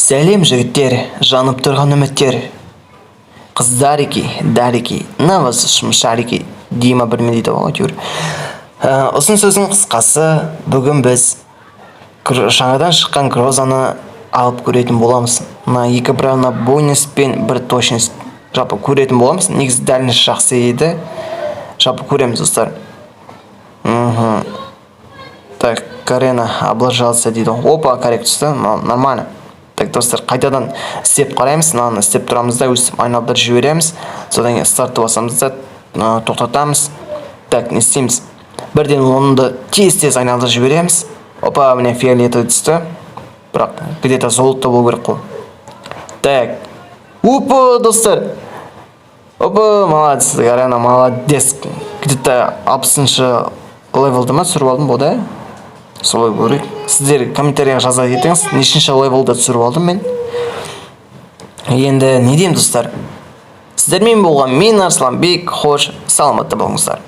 Сәлем жігіттер, жанып тұрған үміттер. Қыздарики, дарики, навыз шымшарики. Дима білме дейді ғой әйтеуір. Ұзын сөздің қысқасы, бүгін біз жаңадан шыққан Грозаны алып көретін боламыз. Мына екі правильно бойность пен бір точность жалпы көретін боламыз. Негізі дәлніш жақсы еді. Жалпы көреміз, достар. Так, Карена облажался дейді. Опа, корректусты, нормально. Так, достар, қайтадан істеп қараймыз. Мынаны істеп тұрамыз да өстіп айналдырып жібереміз. Содан кейін стартты басамыз да тоқтатамыз. Так, не істейміз? Бірден оны тез айналдырып жібереміз. Опа, міне фиолетовый түсті. Бірақ где-то золото болу керек қой. Так. Опа, достар. Опа, молодец, Карена, молодец. Где-то 60-шы левелді ма түсіріп алдым болды, солай көрейік. Сіздер комментарияға жаза кетіңіз, нешінші левелді түсіріп алдым мен. Енді не деймін, достар? Сіздермен болған мен Арсланбек, хош, саламатта болыңыздар.